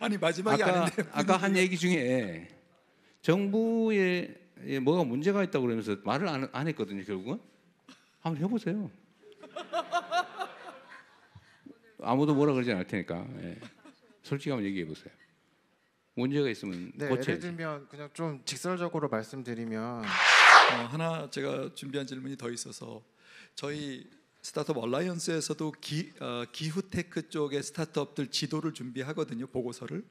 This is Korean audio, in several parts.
아니 마지막이 아닌데 아까 한 얘기 중에 정부에 뭐가 문제가 있다고 그러면서 말을 안 했거든요. 결국은 한번 해보세요. 아무도 뭐라 그러지 않을 테니까 솔직히 한번 얘기해 보세요. 문제가 있으면 네, 고쳐야지. 예를 들면 그냥 좀 직설적으로 말씀드리면 하나 제가 준비한 질문이 더 있어서 저희 스타트업 얼라이언스에서도 기후테크 쪽의 스타트업들 지도를 준비하거든요. 보고서를.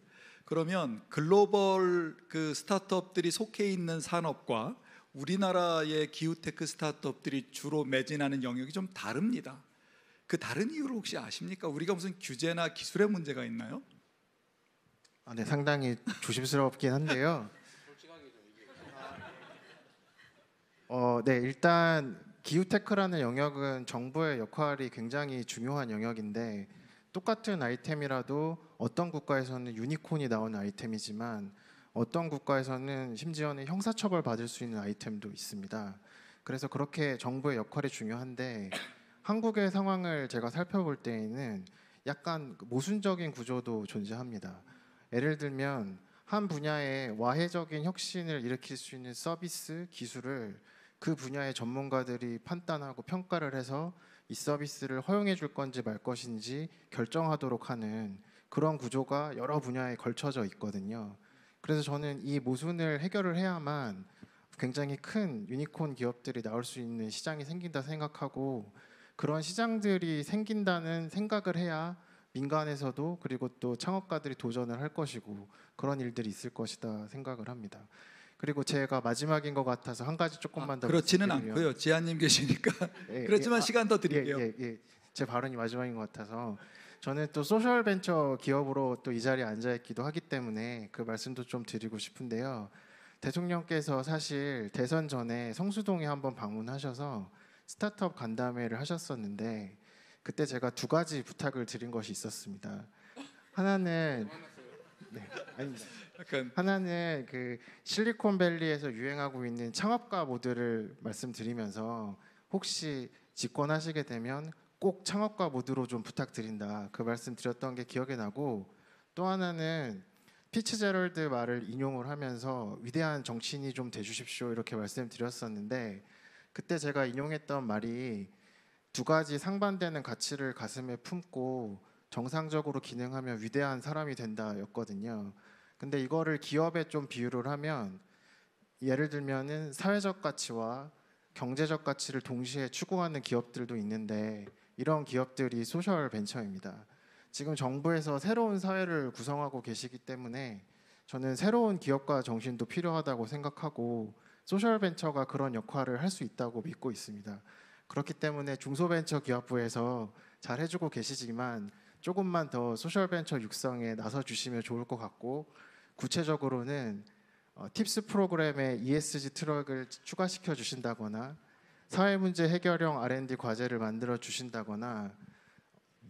그러면 글로벌 그 스타트업들이 속해 있는 산업과 우리나라의 기후테크 스타트업들이 주로 매진하는 영역이 좀 다릅니다. 그 다른 이유를 혹시 아십니까? 우리가 무슨 규제나 기술의 문제가 있나요? 네, 상당히 조심스럽긴 한데요. 네, 일단 기후테크라는 영역은 정부의 역할이 굉장히 중요한 영역인데 똑같은 아이템이라도 어떤 국가에서는 유니콘이 나오는 아이템이지만 어떤 국가에서는 심지어는 형사처벌 받을 수 있는 아이템도 있습니다. 그래서 그렇게 정부의 역할이 중요한데 한국의 상황을 제가 살펴볼 때에는 약간 모순적인 구조도 존재합니다. 예를 들면 한 분야에 와해적인 혁신을 일으킬 수 있는 서비스, 기술을 그 분야의 전문가들이 판단하고 평가를 해서 이 서비스를 허용해 줄 건지 말 것인지 결정하도록 하는 그런 구조가 여러 분야에 걸쳐져 있거든요. 그래서 저는 이 모순을 해결을 해야만 굉장히 큰 유니콘 기업들이 나올 수 있는 시장이 생긴다 생각하고 그런 시장들이 생긴다는 생각을 해야 민간에서도 그리고 또 창업가들이 도전을 할 것이고 그런 일들이 있을 것이다 생각을 합니다. 그리고 제가 마지막인 것 같아서 한 가지 조금만 더 그렇지는 말씀드리면 않고요. 지아님 계시니까 그렇지만 시간 더 드릴게요. 제 발언이 마지막인 것 같아서 저는 또 소셜 벤처 기업으로 또 이 자리에 앉아 있기도 하기 때문에 그 말씀도 좀 드리고 싶은데요. 대통령께서 사실 대선 전에 성수동에 한번 방문하셔서 스타트업 간담회를 하셨었는데 그때 제가 두 가지 부탁을 드린 것이 있었습니다. 하나는 아닙니다. 하나는 그 실리콘밸리에서 유행하고 있는 창업가 모드를 말씀드리면서 혹시 집권하시게 되면 꼭 창업가 모드로 좀 부탁드린다 그 말씀 드렸던 게 기억에 나고 또 하나는 피츠제럴드 말을 인용을 하면서 위대한 정치인이 좀 돼주십시오 이렇게 말씀드렸었는데 그때 제가 인용했던 말이 두 가지 상반되는 가치를 가슴에 품고 정상적으로 기능하면 위대한 사람이 된다였거든요. 근데 이거를 기업에 좀 비유를 하면 예를 들면은 사회적 가치와 경제적 가치를 동시에 추구하는 기업들도 있는데 이런 기업들이 소셜 벤처입니다. 지금 정부에서 새로운 사회를 구성하고 계시기 때문에 저는 새로운 기업가 정신도 필요하다고 생각하고 소셜 벤처가 그런 역할을 할 수 있다고 믿고 있습니다. 그렇기 때문에 중소벤처기업부에서 잘 해주고 계시지만 조금만 더 소셜벤처 육성에 나서 주시면 좋을 것 같고 구체적으로는 팁스 프로그램에 ESG 트랙을 추가시켜 주신다거나 사회문제 해결형 R&D 과제를 만들어 주신다거나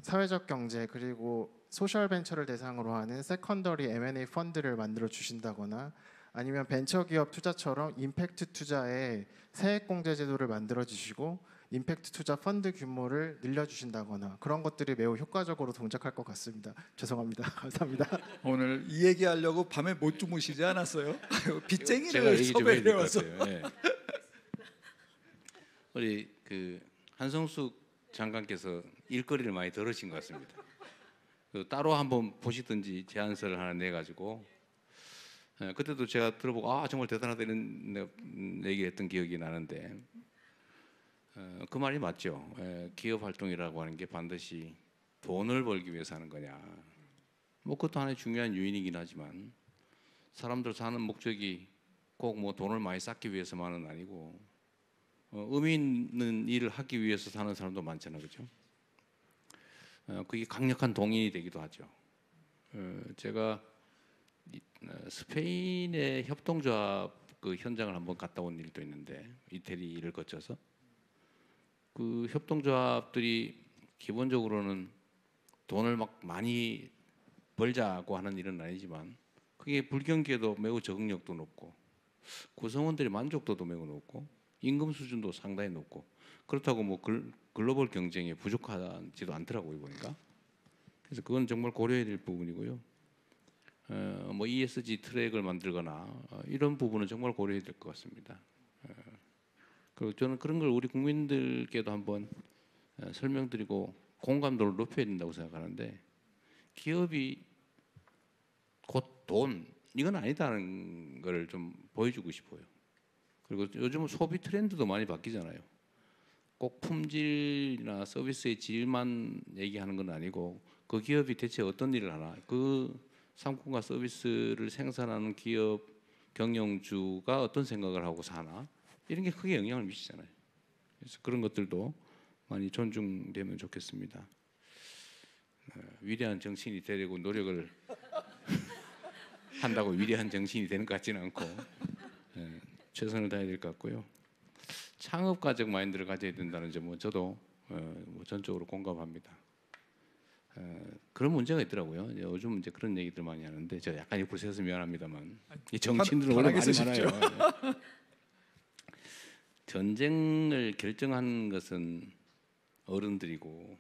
사회적 경제 그리고 소셜벤처를 대상으로 하는 세컨더리 M&A 펀드를 만들어 주신다거나 아니면 벤처기업 투자처럼 임팩트 투자에 세액공제 제도를 만들어 주시고 임팩트 투자 펀드 규모를 늘려주신다거나 그런 것들이 매우 효과적으로 동작할 것 같습니다. 죄송합니다. 감사합니다. 오늘 이 얘기하려고 밤에 못 주무시지 않았어요? 제가 빚쟁이를 얘기 좀 해야 될 것 섭외해와서 같아요. 우리 그 한성숙 장관께서 일거리를 많이 들으신 것 같습니다. 따로 한번 보시든지 제안서를 하나 내가지고 그때도 제가 들어보고 정말 대단하다 이런 얘기했던 기억이 나는데 그 말이 맞죠. 기업 활동이라고 하는 게 반드시 돈을 벌기 위해서 하는 거냐. 뭐 그것도 하나의 중요한 요인이긴 하지만 사람들 사는 목적이 꼭 뭐 돈을 많이 쌓기 위해서만은 아니고 의미 있는 일을 하기 위해서 사는 사람도 많잖아요, 그렇죠? 그게 강력한 동인이 되기도 하죠. 제가 스페인의 협동조합 그 현장을 한번 갔다 온 일도 있는데 이태리 일을 거쳐서 그 협동조합들이 기본적으로는 돈을 막 많이 벌자고 하는 일은 아니지만 그게 불경기에도 매우 적응력도 높고 구성원들의 만족도도 매우 높고 임금 수준도 상당히 높고 그렇다고 뭐 글로벌 경쟁에 부족하지도 않더라고요 보니까. 그래서 그건 정말 고려해야 될 부분이고요. 뭐 ESG 트랙을 만들거나 이런 부분은 정말 고려해야 될 것 같습니다. 그리고 저는 그런 걸 우리 국민들께도 한번 설명드리고 공감도를 높여야 된다고 생각하는데, 기업이 곧 돈 이건 아니다는 걸 좀 보여주고 싶어요. 그리고 요즘은 소비 트렌드도 많이 바뀌잖아요. 꼭 품질이나 서비스의 질만 얘기하는 건 아니고 그 기업이 대체 어떤 일을 하나, 그 상품과 서비스를 생산하는 기업 경영주가 어떤 생각을 하고 사나, 이런 게 크게 영향을 미치잖아요. 그래서 그런 것들도 많이 존중되면 좋겠습니다. 위대한 정신이 되려고 노력을 한다고 위대한 정신이 되는 것 같지는 않고 최선을 다해야 될 것 같고요. 창업가적 마인드를 가져야 된다는 점은 저도 뭐 전적으로 공감합니다. 그런 문제가 있더라고요. 요즘 이제 그런 얘기들 많이 하는데 제가 약간 옆으로 서서 미안합니다만 이 정치인들은 원래 말이 많아요. 전쟁을 결정하는 것은 어른들이고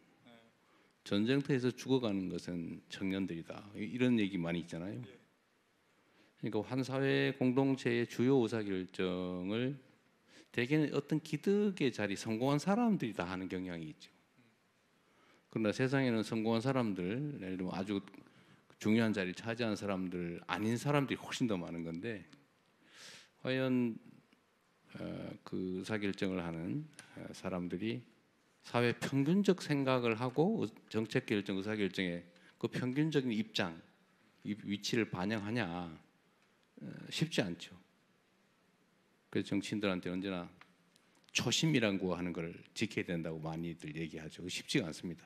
전쟁터에서 죽어가는 것은 청년들이다. 이런 얘기 많이 있잖아요. 그러니까 한 사회 공동체의 주요 의사결정을 대개는 어떤 기득의 자리, 성공한 사람들이 다 하는 경향이 있죠. 그러나 세상에는 성공한 사람들, 예를 들면 아주 중요한 자리를 차지한 사람들 아닌 사람들이 훨씬 더 많은 건데, 과연 그 의사결정을 하는 사람들이 사회 평균적 생각을 하고 정책 결정, 의사결정에 그 평균적인 입장, 위치를 반영하냐, 쉽지 않죠. 그래서 정치인들한테 언제나 초심이라는 거 하는 걸 지켜야 된다고 많이들 얘기하죠. 쉽지가 않습니다.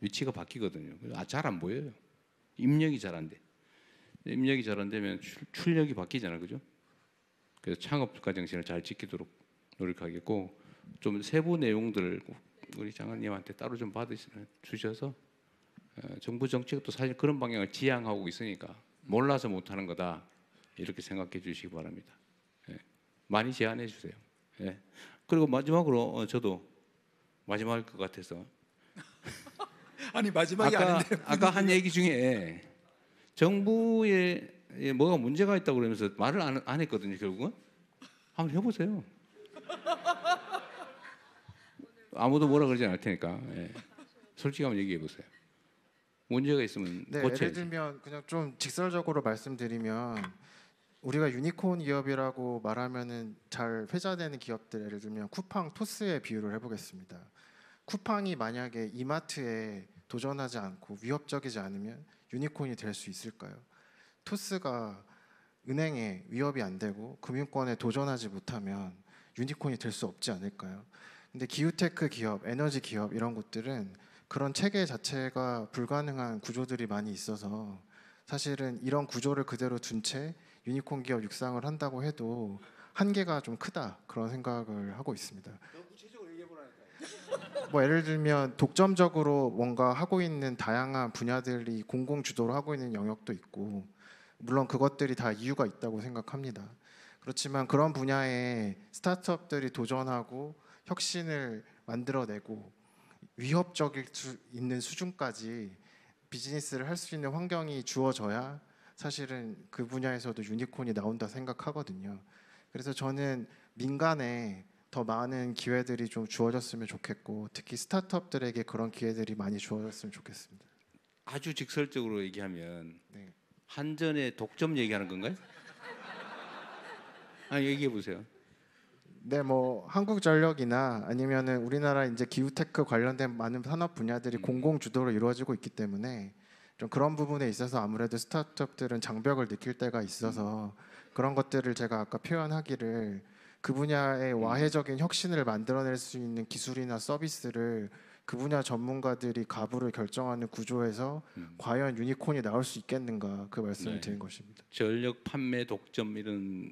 위치가 바뀌거든요. 잘 안 보여요. 입력이 잘 안 돼. 입력이 잘 안 되면 출력이 바뀌잖아요, 그죠? 그래서 창업가 정신을 잘 지키도록 노력하겠고, 좀 세부 내용들을 우리 장관님한테 따로 좀 주셔서 정부 정책도 사실 그런 방향을 지향하고 있으니까 몰라서 못하는 거다 이렇게 생각해 주시기 바랍니다. 많이 제안해 주세요. 그리고 마지막으로 저도 마지막일 것 같아서 아니 마지막이 아닌데 아까 한 얘기 중에 정부에 뭐가 문제가 있다고 그러면서 말을 안 했거든요. 결국은 한번 해보세요. 아무도 뭐라 그러지 않을 테니까 솔직히 한번 얘기해 보세요. 문제가 있으면 네, 고쳐야지. 예를 들면 그냥 좀 직설적으로 말씀드리면, 우리가 유니콘 기업이라고 말하면은 잘 회자되는 기업들, 예를 들면 쿠팡, 토스의 비유를 해보겠습니다. 쿠팡이 만약에 이마트에 도전하지 않고 위협적이지 않으면 유니콘이 될 수 있을까요? 토스가 은행에 위협이 안 되고 금융권에 도전하지 못하면 유니콘이 될 수 없지 않을까요? 근데 기후테크 기업, 에너지 기업 이런 곳들은 그런 체계 자체가 불가능한 구조들이 많이 있어서 사실은 이런 구조를 그대로 둔 채 유니콘 기업 육성을 한다고 해도 한계가 좀 크다, 그런 생각을 하고 있습니다. 뭐 예를 들면 독점적으로 뭔가 하고 있는 다양한 분야들이 공공 주도로 하고 있는 영역도 있고, 물론 그것들이 다 이유가 있다고 생각합니다. 그렇지만 그런 분야에 스타트업들이 도전하고 혁신을 만들어내고 위협적일 수 있는 수준까지 비즈니스를 할 수 있는 환경이 주어져야 사실은 그 분야에서도 유니콘이 나온다 생각하거든요. 그래서 저는 민간에 더 많은 기회들이 좀 주어졌으면 좋겠고, 특히 스타트업들에게 그런 기회들이 많이 주어졌으면 좋겠습니다. 아주 직설적으로 얘기하면 네. 한전의 독점 얘기하는 건가요? 얘기해 보세요. 네, 뭐 한국전력이나 아니면은 우리나라 이제 기후테크 관련된 많은 산업 분야들이 공공 주도로 이루어지고 있기 때문에 좀 그런 부분에 있어서 아무래도 스타트업들은 장벽을 느낄 때가 있어서 그런 것들을 제가 아까 표현하기를, 그 분야의 와해적인 혁신을 만들어낼 수 있는 기술이나 서비스를 그 분야 전문가들이 가부를 결정하는 구조에서 과연 유니콘이 나올 수 있겠는가, 그 말씀을 네. 드린 것입니다. 전력 판매 독점 이런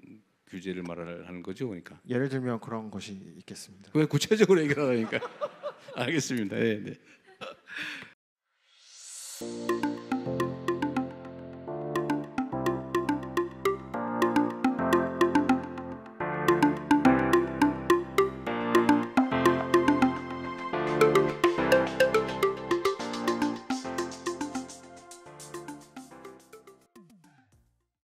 규제를 말하는 거죠, 그러니까. 예를 들면 그런 것이 있겠습니다. 왜 구체적으로 얘기를 하니까? 알겠습니다. 네.